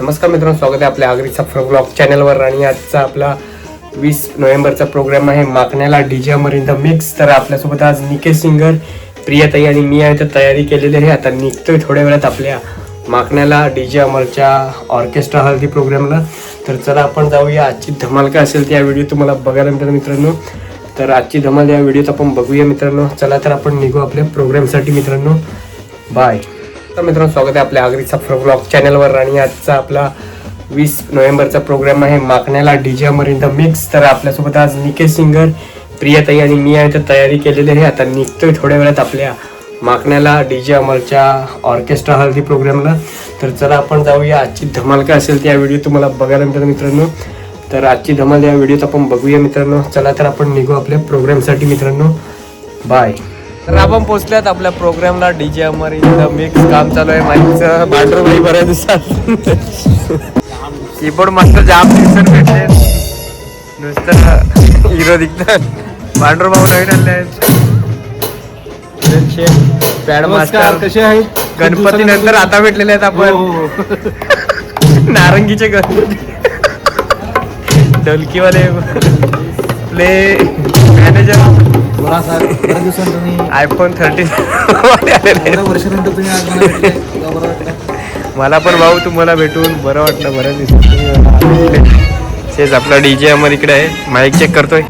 नमस्कार मित्रांनो, स्वागत आहे आपल्या आगरीचा ब्लॉग चॅनलवर. आणि आजचा आपला 20 नोव्हेंबरचा प्रोग्राम आहे माकण्याला DJ Amar in the mix. तर आपल्यासोबत आज निकेश सिंगर, प्रियाताई आणि मी आहे. तर तयारी केलेली आहे, आता निघतोय थोड्या वेळात आपल्या माकण्याला डीजे अमरच्या ऑर्केस्ट्रा हळदी प्रोग्रामला. तर चला आपण जाऊया. आजची धमाल काय असेल त्या व्हिडिओ तुम्हाला बघायला मिळेल मित्रांनो. तर आजची धमाल या व्हिडिओत आपण बघूया मित्रांनो. चला तर आपण निघू आपल्या प्रोग्रामसाठी मित्रांनो. बाय. तर मित्रांनो, स्वागत आहे आपल्या आगरीचा ब्लॉग चॅनलवर. आणि आजचा आपला 20 नोव्हेंबरचा प्रोग्राम आहे माकण्याला DJ Amar in the mix. तर आपल्यासोबत आज निकेश सिंगर, प्रियाताई आणि मी आहे. तर तयारी केलेली आहे, आता निघतोय थोड्या वेळात आपल्या माकण्याला डीजे अमरच्या ऑर्केस्ट्रा हळदी प्रोग्रामला. तर चला आपण जाऊया. आजची धमाल काय असेल त्या व्हिडिओ तुम्हाला बघायला मिळेल मित्रांनो. तर आजची धमाल या व्हिडिओत आपण बघूया मित्रांनो. चला तर आपण निघू आपल्या प्रोग्रामसाठी मित्रांनो. बाय. तर आपण पोहोचल्यात आपल्या प्रोग्रामला DJ Amar in the mix. काम चालू आहे माईकचं. बांडरबाई बऱ्याच दिवसात कीबोर्ड मास्टर जाम दिवसात भेटले, नुसतं हिरो दिसतात. बांडरबाई नवीन आले आहेत. पॅड मास्टर कसे आहेत? गणपती नंतर आता भेटलेले आहेत आपण. नारंगीचे गणपती, ढोलकीवाले, प्ले मॅनेजर, आयफोन 13 मला पण भाऊ तुम्हाला भेटून बरं वाटलं. बऱ्याच दिवसात तेच आपला डीजे अमर इकडे आहे. माईक चेक करतोय.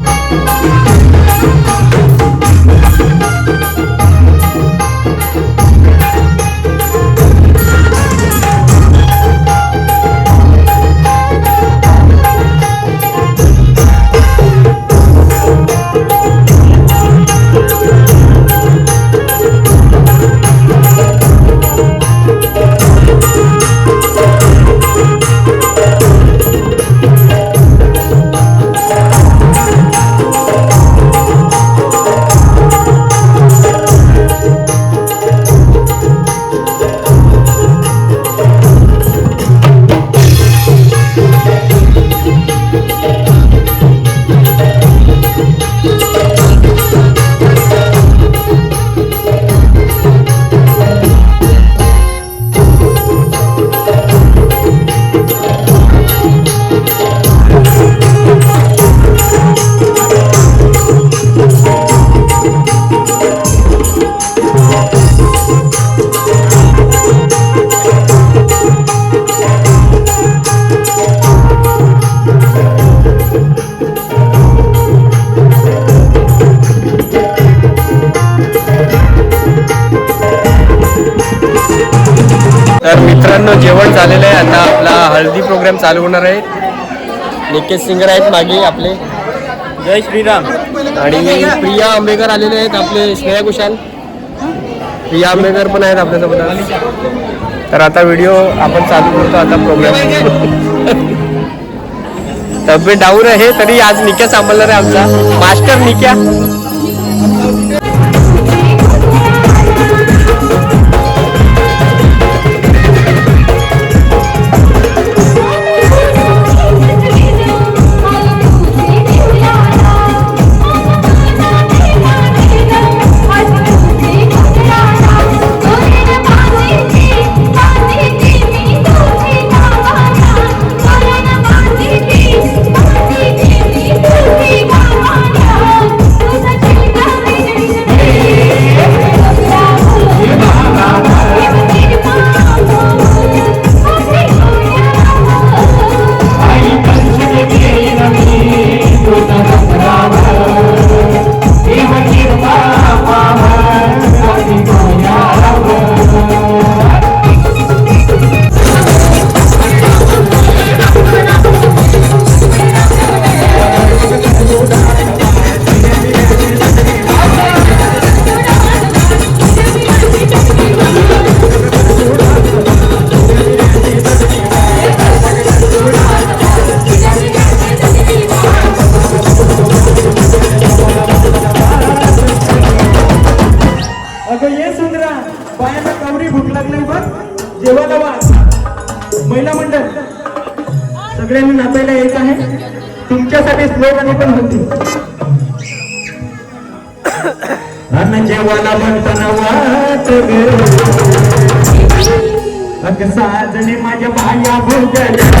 तर मित्रांनो, जेवण झालेलं आहे. आता आपला हळदी प्रोग्राम चालू होणार आहे. निकेश सिंगर आहेत मागे आपले, जय श्रीराम. आणि प्रिया आंबेकर आलेले आहेत, आपले श्रेया घोषाल. प्रिया आंबेकर पण आहेत आपल्यासोबत. तर आता व्हिडिओ आपण चालू करतो. आता प्रोग्राम तब्येत डाऊन आहे तरी आज निक्या सांभाळणार आहे आमचा मास्टर निक्या. जेवायला वाट महिला मंडळ सगळ्यांनी नाचायला यायचं आहे. तुमच्यासाठी स्लोगन पण होती. जेवायला म्हणताना वाट अग साजणे माझ्या बाया भोगल्या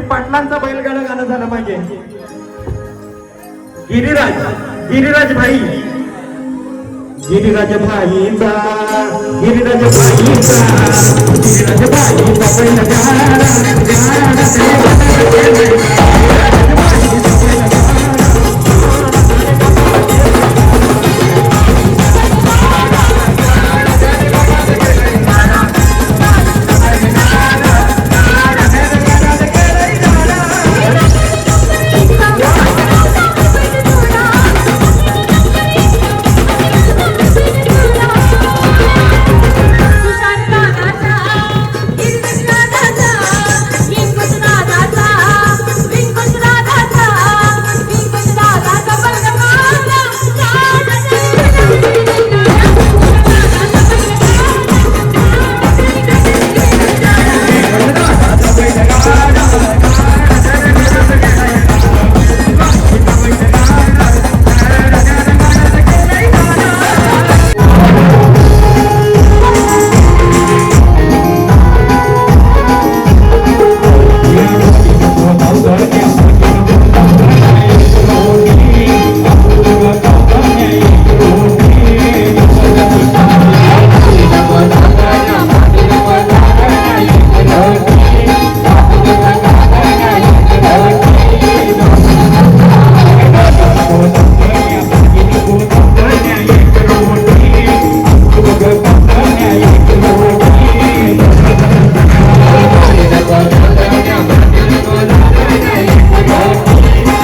पाटलांचा बैलगाडा गाणं झालं पाहिजे. गिरिराज भाईचा बैलगाडा